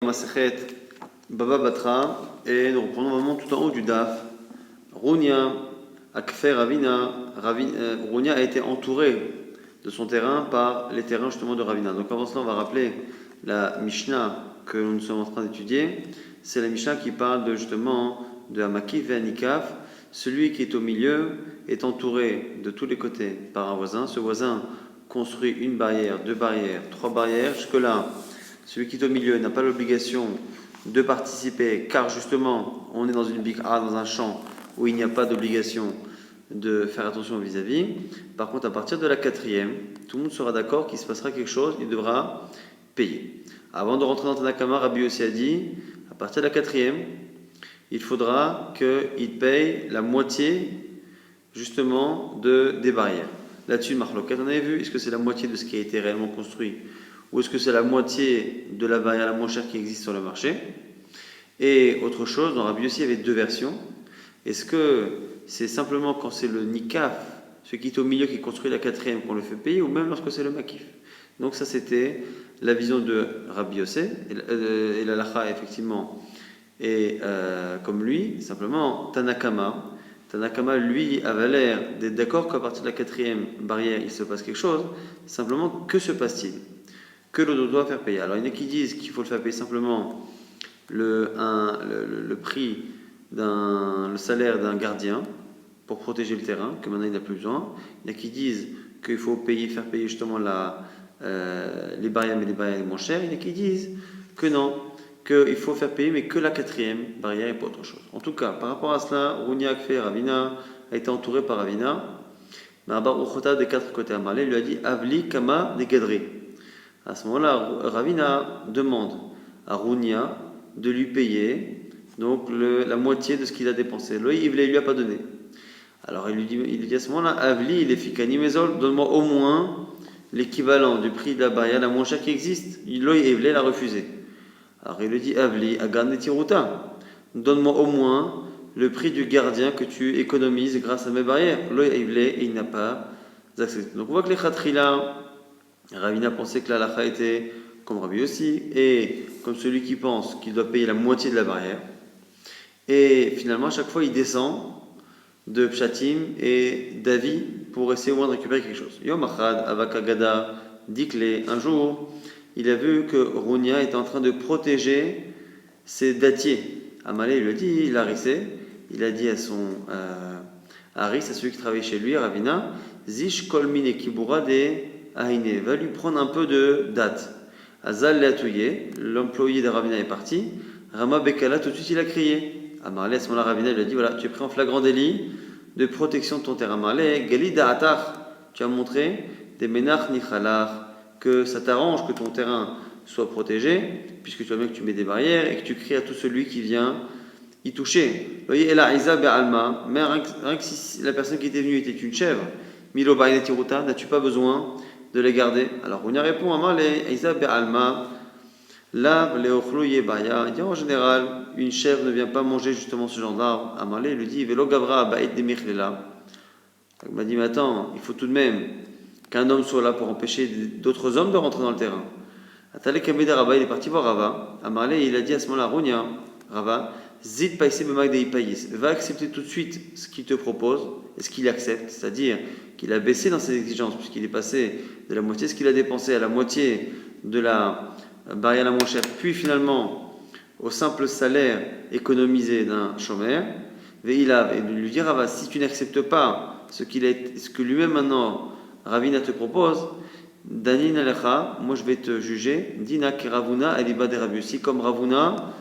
Masechet Baba Batra, et nous reprenons vraiment tout en haut du Daf. Rounia, Akfer Ravina, Rounia a été entouré de son terrain par les terrains justement de Ravina. Donc avant cela, on va rappeler la Mishnah que nous sommes en train d'étudier. C'est la Mishnah qui parle de, justement de Hamakif et Anikaf. Celui qui est au milieu est entouré de tous les côtés par un voisin. Ce voisin construit une barrière, deux barrières, trois barrières. Jusque-là, celui qui est au milieu n'a pas l'obligation de participer, car justement, on est dans une bik'a, dans un champ où il n'y a pas d'obligation de faire attention vis-à-vis. Par contre, à partir de la quatrième, tout le monde sera d'accord qu'il se passera quelque chose, il devra payer. Avant de rentrer dans Tanakama, Rabbi Yossi a dit, à partir de la quatrième, il faudra qu'il paye la moitié justement des barrières. Là-dessus, Marloquette, on avait vu, est-ce que c'est la moitié de ce qui a été réellement construit ou est-ce que c'est la moitié de la barrière la moins chère qui existe sur le marché? Et autre chose, dans Rabbi Yossi, il y avait deux versions. Est-ce que c'est simplement quand c'est le nikaf, celui qui est au milieu qui construit la quatrième, qu'on le fait payer, ou même lorsque c'est le makif? Donc ça, c'était la vision de Rabbi Yossi, et l'alacha, effectivement, et comme lui, simplement, Tanakama, lui, avait l'air d'être d'accord qu'à partir de la quatrième barrière, il se passe quelque chose. Simplement, que se passe-t-il? Que l'autre doit faire payer. Alors, il y en a qui disent qu'il faut le faire payer simplement le prix le salaire d'un gardien pour protéger le terrain, que maintenant il n'a plus besoin. Il y en a qui disent qu'il faut faire payer justement les barrières, mais les barrières les moins chères. Il y en a qui disent que non, qu'il faut faire payer, mais que la quatrième barrière et pas autre chose. En tout cas, par rapport à cela, Rounia Akfer Ravina a été entouré par Ravina. Ma'abar Uchota des quatre côtés à Marley lui a dit Avli Kama des Gadri. À ce moment-là, Ravina demande à Rounia de lui payer donc la moitié de ce qu'il a dépensé. Lui, il ne lui a pas donné. Alors il lui dit à ce moment-là, Avli, il est fikani mezol, donne-moi au moins l'équivalent du prix de la barrière la moins chère qui existe. Lui, il l'a refusé. Alors il lui dit, Avli, Agarne Tiruta, donne-moi au moins le prix du gardien que tu économises grâce à mes barrières. Lui, il n'a pas accepté. Donc on voit que les khatrila, Ravina pensait que la halakha était comme Rabbi aussi, et comme celui qui pense qu'il doit payer la moitié de la barrière. Et finalement, à chaque fois, il descend de Pshatim et d'avis pour essayer au moins de récupérer quelque chose. Yom Achad, Avakagada, Dikle, un jour, il a vu que Rounia était en train de protéger ses dattiers. Amalé, il lui a dit, il a rissé, il a dit à à celui qui travaille chez lui, à Ravina, Zish Kolmine Kibura de Aïne, va lui prendre un peu de date. Azal Leatouye, l'employé de Ravina est parti. Rama Bekala, tout de suite il a crié. Amarle, à ce moment-là, Ravina lui a dit voilà, tu es pris en flagrant délit de protection de ton terrain. Amarle, Galida Atar, tu as montré des Menach Nichalar, que ça t'arrange que ton terrain soit protégé, puisque tu vois bien que tu mets des barrières et que tu cries à tout celui qui vient y toucher. Vous voyez, Ela Isa Be'alma, mais rien que si la personne qui était venue était une chèvre, Milo Baïne Tiruta, n'as-tu pas besoin de les garder? Alors on y répond à Isa Be'alma, là, il dit en général, une chèvre ne vient pas manger justement ce genre d'arbre. Amalé lui dit Velo Gavra Ba'id Demichlila. Il m'a dit mais attends, il faut tout de même qu'un homme soit là pour empêcher d'autres hommes de rentrer dans le terrain. Atale Kameda Rava, il est parti voir Rava. Amalé, il a dit à ce moment-là Rounia, Rava, Zid Païsé Bemagdei Païs, va accepter tout de suite ce qu'il te propose et ce qu'il accepte, c'est-à-dire qu'il a baissé dans ses exigences, puisqu'il est passé de la moitié de ce qu'il a dépensé à la moitié de la barrière la moins chère, puis finalement au simple salaire économisé d'un chômeur. Et lui dire Rava, si tu n'acceptes pas ce que lui-même maintenant Ravina te propose, Danin Alecha, moi je vais te juger, Dina Keravuna Aliba de Rabbi Yossi, comme Ravuna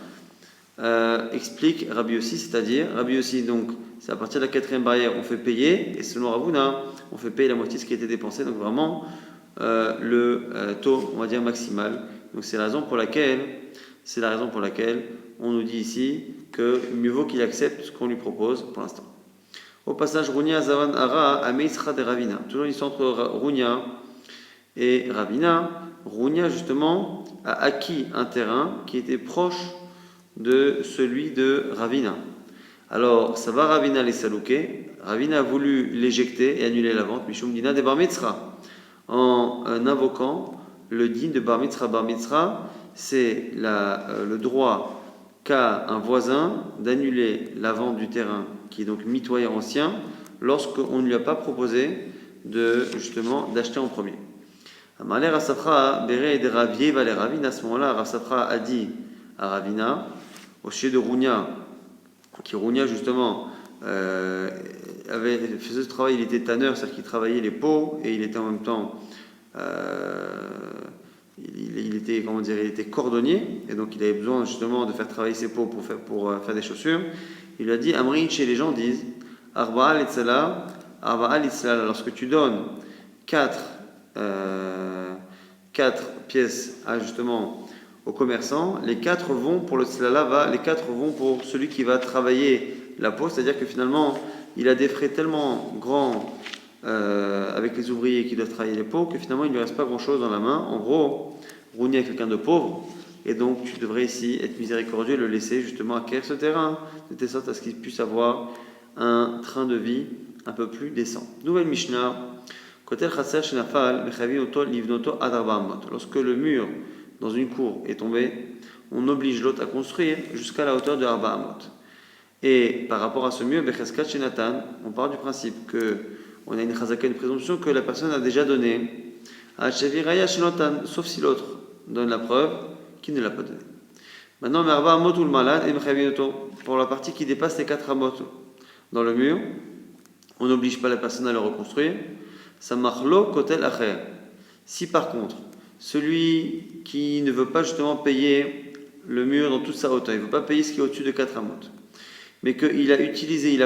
explique Rabbi Yossi, c'est-à-dire Rabbi Yossi, donc c'est à partir de la quatrième barrière on fait payer, et selon Ravuna on fait payer la moitié de ce qui a été dépensé, donc vraiment le taux, on va dire, maximal. Donc c'est la raison pour laquelle on nous dit ici que mieux vaut qu'il accepte ce qu'on lui propose pour l'instant. Au passage, Rounia Zavan Ara Ameisra de Ravina. Toujours une histoire entre Rounia et Ravina. Rounia justement a acquis un terrain qui était proche de celui de Ravina. Alors, ça va Ravina les salouquer. Ravina a voulu l'éjecter et annuler la vente. Mishum Dina de Bar Mitzra. En invoquant le din de Bar Mitzra. Bar Mitzra, c'est le droit qu'a un voisin d'annuler la vente du terrain qui est donc mitoyen ancien lorsqu'on ne lui a pas proposé d'acheter en premier. Amalé Rasafra, Béré de Ravier Valé Ravina, à ce moment-là, Rasafra a dit à Ravina, au sujet de Rounia, qui Rounia justement faisait ce travail, il était tanneur, c'est-à-dire qu'il travaillait les peaux et il était en même temps il était cordonnier et donc il avait besoin justement de faire travailler ses peaux pour faire des chaussures. Il lui a dit Amri, chez les gens disent Arba'a Litzala, lorsque tu donnes 4 pièces justement aux commerçants, les 4 vont pour le tzlala, les 4 vont pour celui qui va travailler la peau, c'est-à-dire que finalement il a des frais tellement grands avec les ouvriers qui doivent travailler les peaux que finalement il ne lui reste pas grand-chose dans la main. En gros, Rouni est quelqu'un de pauvre et donc tu devrais ici être miséricordieux et le laisser justement acquérir ce terrain de telle sorte à ce qu'il puisse avoir un train de vie un peu plus décent. Nouvelle Mishnah. Lorsque le mur dans une cour est tombé, on oblige l'autre à construire jusqu'à la hauteur de Arba Amot. Et par rapport à ce mur, on part du principe qu'on a une chazaka, une présomption que la personne a déjà donnée, sauf si l'autre donne la preuve qu'il ne l'a pas donnée. Maintenant, Arba Amot ou le malade, pour la partie qui dépasse les 4 Amot dans le mur, on n'oblige pas la personne à le reconstruire. Samachlo kotel acher. Si par contre, celui qui ne veut pas justement payer le mur dans toute sa hauteur, il ne veut pas payer ce qui est au-dessus de 4 amot, mais qu'il a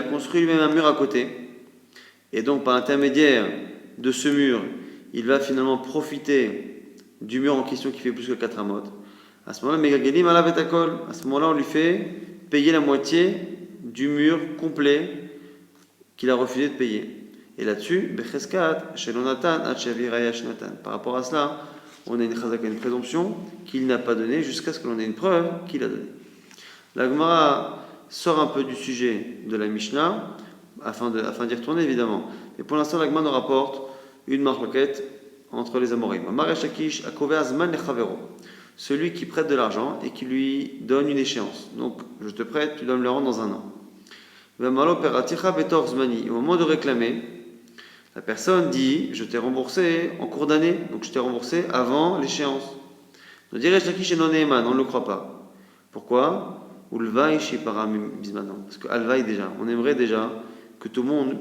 construit lui-même un mur à côté, et donc par l'intermédiaire de ce mur, il va finalement profiter du mur en question qui fait plus que 4 amot. À ce moment-là, Megagelim ala vetakol. À ce moment-là, on lui fait payer la moitié du mur complet qu'il a refusé de payer. Et là-dessus, par rapport à cela, on a une chazaka, une présomption qu'il n'a pas donnée jusqu'à ce que l'on ait une preuve qu'il a donnée. La Gemara sort un peu du sujet de la Mishnah, afin d'y retourner évidemment. Mais pour l'instant, la Gemara nous rapporte une marloquette entre les Amorim. Celui qui prête de l'argent et qui lui donne une échéance. Donc, je te prête, tu dois me le rendre dans un an. Au moment de réclamer, la personne dit je t'ai remboursé en cours d'année, donc je t'ai remboursé avant l'échéance. On dirait on ne le croit pas. Pourquoi? Parce que Alvaï déjà, on aimerait déjà que tout le monde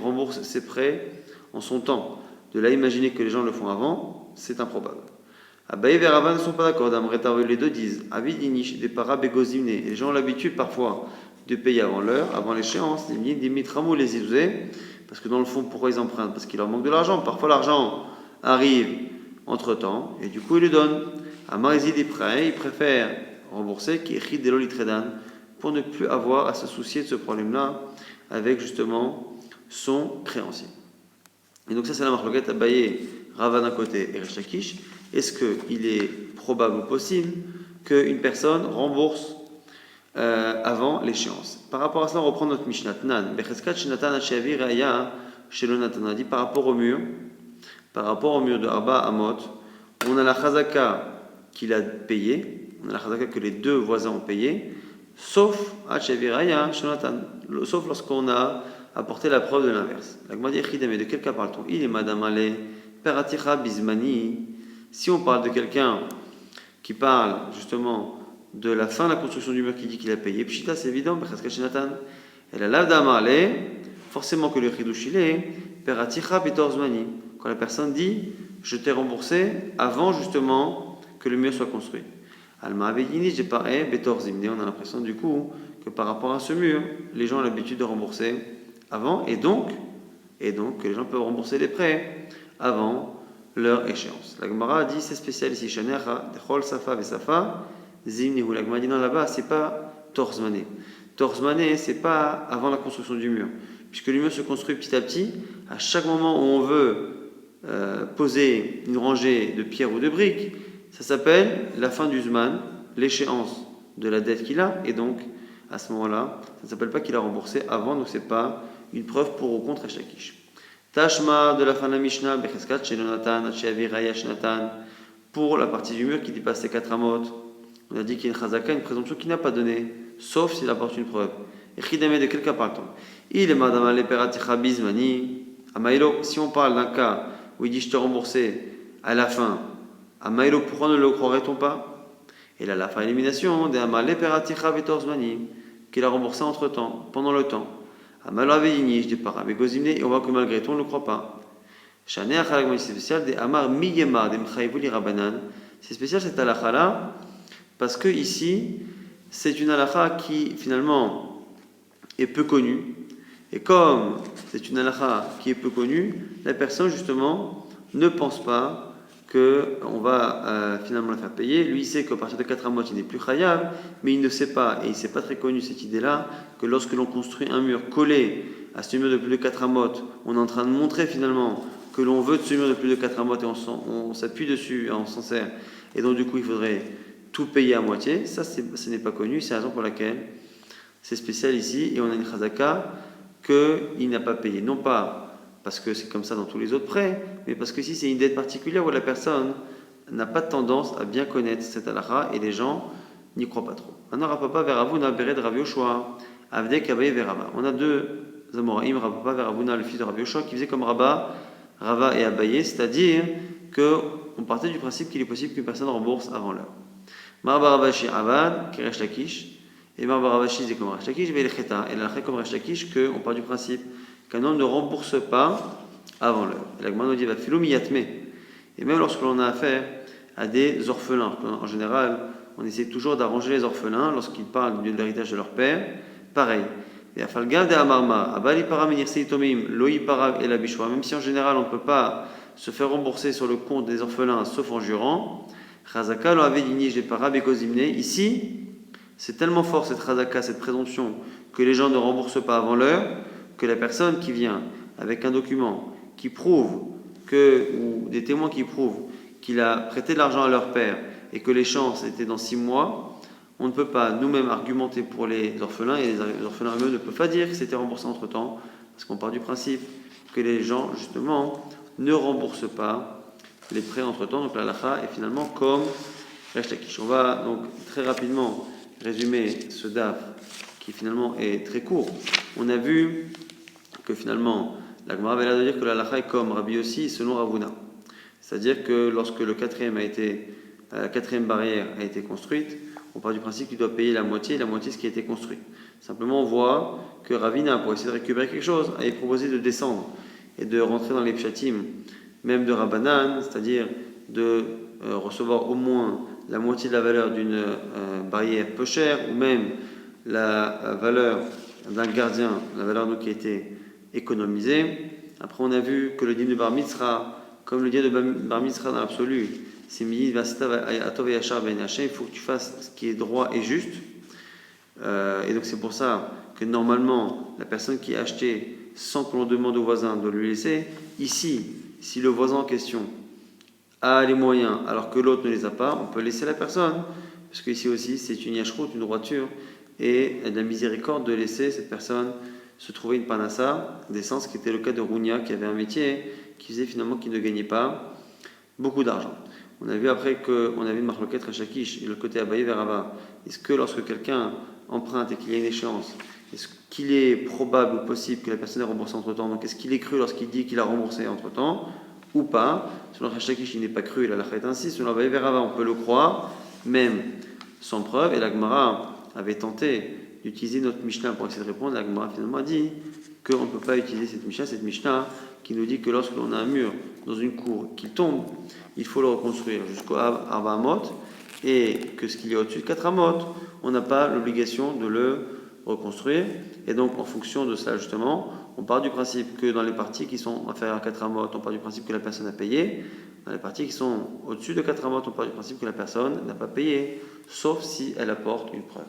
rembourse ses prêts en son temps. De là, imaginer que les gens le font avant, c'est improbable. Abaye et Rava ne sont pas d'accord. Les deux disent Avidinish, des parabégozimne. Les gens ont l'habitude parfois de payer avant l'heure, avant l'échéance, des mitramou les isoués, parce que dans le fond, pourquoi ils empruntent? Parce qu'il leur manque de l'argent. Parfois, l'argent arrive entre-temps, et du coup, ils le donnent. À Marizid des prêts, ils préfèrent rembourser qui est de l'olitredan, pour ne plus avoir à se soucier de ce problème-là avec justement son créancier. Et donc ça, c'est la marloquette Abaye, Rava d'un côté et Resh Lakish. Est-ce qu'il est probable ou possible qu'une personne rembourse avant l'échéance? Par rapport à cela, on reprend notre Mishnah. On a dit par rapport au mur de Arba Amot, on a la chazaka qu'il a payé, on a la chazaka que les deux voisins ont payé, sauf lorsqu'on a apporté la preuve de l'inverse. La Gemara dit de quel cas parle-t-on? Il est Madame Ale, Peraticha Bismani. Si on parle de quelqu'un qui parle justement de la fin de la construction du mur qui dit qu'il a payé, Pshita c'est évident, et la Lavdama Ale, forcément que le Chidush il est Peraticha Bitorzmani. Quand la personne dit je t'ai remboursé avant justement que le mur soit construit. Alma Avedini, j'ai pas Betorzimne. On a l'impression du coup que par rapport à ce mur, les gens ont l'habitude de rembourser avant et donc que les gens peuvent rembourser les prêts avant leur échéance. La Gemara dit c'est spécial ici, Shanecha, Dechol Safa Vesafa, Zimnihu. La Gemara dit non là-bas, c'est pas Torzmané. Torzmané, c'est pas avant la construction du mur. Puisque le mur se construit petit à petit, à chaque moment où on veut poser une rangée de pierres ou de briques, ça s'appelle la fin du Zman, l'échéance de la dette qu'il a, et donc à ce moment-là, ça ne s'appelle pas qu'il a remboursé avant, donc c'est pas une preuve pour ou contre Resh Lakish. Tashma de la fin de la Mishnah, Becheskat, chez Jonathan, chez Aviraya, Shnatan, pour la partie du mur qui dépasse les 4 amot, on a dit qu'il y a une chazaka, une présomption qui n'a pas donné, sauf s'il apporte une preuve. Et chidame de quel cas parle-t-on? Il est madame leperaticha bizmani, amailo, si on parle d'un cas où il dit je te remboursé à la fin, amailo, pourquoi ne le croirait-on pas? Et là, la fin élimination, de amal leperaticha betorzmani, qu'il a remboursé entre temps, pendant le temps. Amalo avedini, je départ avec gozimne, et on voit que malgré tout on ne le croit pas. Chané achalak c'est spécial, de amar miyema, de mchaïvuli rabanan, c'est spécial cette halakha-là, parce que ici, c'est une halakha qui finalement est peu connue. Et comme c'est une halakha qui est peu connue, la personne justement ne pense pas qu'on va finalement la faire payer. Lui, il sait qu'à partir de 4 amot, il n'est plus chayav, mais il ne sait pas, et il ne s'est pas très connu cette idée-là, que lorsque l'on construit un mur collé à ce mur de plus de 4 amot, on est en train de montrer finalement que l'on veut de ce mur de plus de 4 amot et on s'appuie dessus, on s'en sert. Et donc du coup, il faudrait tout payer à moitié. Ça, ce n'est pas connu. C'est la raison pour laquelle c'est spécial ici. Et on a une chazaka qu'il n'a pas payé. Non pas parce que c'est comme ça dans tous les autres prêts, mais parce que ici, c'est une dette particulière où la personne n'a pas de tendance à bien connaître cette halakha et les gens n'y croient pas trop. Maintenant, Rapapa Veravuna Bered Rav Yoshua, Avdek Abaye Verava. On a deux Amoraïm, Rapapa Veravuna, le fils de Rav Yoshua, qui faisait comme Rava et Abaye, c'est-à-dire qu'on partait du principe qu'il est possible qu'une personne rembourse avant l'heure. Marbaravashi Avad, qui est Resh Lakish, et Marbaravashi c'est comme Resh Lakish, et la comme Resh Lakish, qu'on part du principe qu'un homme ne rembourse pas avant l'heure. Et la Gemara nous dit va filou miyatme. Et même lorsque l'on a affaire à des orphelins, en général, on essaie toujours d'arranger les orphelins lorsqu'ils parlent de l'héritage de leur père, pareil. Et à Falgal de Amarma, Abali Paramenir Seitomim, Loi Parav et la Bishwa, même si en général on ne peut pas se faire rembourser sur le compte des orphelins sauf en jurant, Chazaka lo avedini je Parav et Kozimne, ici, c'est tellement fort cette Chazaka, cette présomption, que les gens ne remboursent pas avant l'heure, que la personne qui vient avec un document qui prouve ou des témoins qui prouvent qu'il a prêté de l'argent à leur père et que l'échéance était dans 6 mois, on ne peut pas nous-mêmes argumenter pour les orphelins et les orphelins eux-mêmes ne peuvent pas dire que c'était remboursé entre-temps parce qu'on part du principe que les gens justement ne remboursent pas les prêts entre-temps. Donc la halakha est finalement comme Resh Lakish. On va donc très rapidement résumer ce daf qui finalement est très court. On a vu que finalement, la Gemara avait l'air de dire que la halakha est comme Rabbi Yossi selon Ravuna. C'est-à-dire que lorsque la quatrième barrière a été construite, on part du principe qu'il doit payer la moitié ce qui a été construit. Simplement, on voit que Ravina, pour essayer de récupérer quelque chose, avait proposé de descendre et de rentrer dans les pshatim, même de Rabbanan, c'est-à-dire de recevoir au moins la moitié de la valeur d'une barrière peu chère, ou même la valeur d'un gardien, la valeur qui a été économisée. Après, on a vu que le dîme de Bar Mitzra, comme le dîme de Bar Mitzra dans l'absolu, c'est il faut que tu fasses ce qui est droit et juste. Et donc, c'est pour ça que normalement, la personne qui a acheté sans que l'on demande au voisin de lui laisser, ici, si le voisin en question a les moyens alors que l'autre ne les a pas, on peut laisser la personne. Parce qu'ici aussi, c'est une yashrout, une droiture, et de la miséricorde de laisser cette personne se trouver une panassa d'essence, qui était le cas de Rounia, qui avait un métier qui faisait finalement qu'il ne gagnait pas beaucoup d'argent. On a vu après qu'on avait une marloquette Resh Lakish et le côté Abaye Verava. Est-ce que lorsque quelqu'un emprunte et qu'il y a une échéance, est-ce qu'il est probable ou possible que la personne ait remboursé entre-temps? Donc est-ce qu'il est cru lorsqu'il dit qu'il a remboursé entre-temps ou pas? Selon Resh Lakish, il n'est pas cru, la halakha est ainsi. Selon Abaye Verava, on peut le croire, même sans preuve. Et la Gemara avait tenté d'utiliser notre Mishnah pour essayer de répondre. La Gemara finalement a dit qu'on ne peut pas utiliser cette Mishnah qui nous dit que lorsque l'on a un mur dans une cour qui tombe, il faut le reconstruire jusqu'au Arba Amot, et que ce qu'il y a au-dessus de 4 Amot, on n'a pas l'obligation de le reconstruire. Et donc, en fonction de ça, justement, on part du principe que dans les parties qui sont inférieures à 4 Amot, on part du principe que la personne a payé. Dans les parties qui sont au-dessus de 4 Amot, on part du principe que la personne n'a pas payé, sauf si elle apporte une preuve.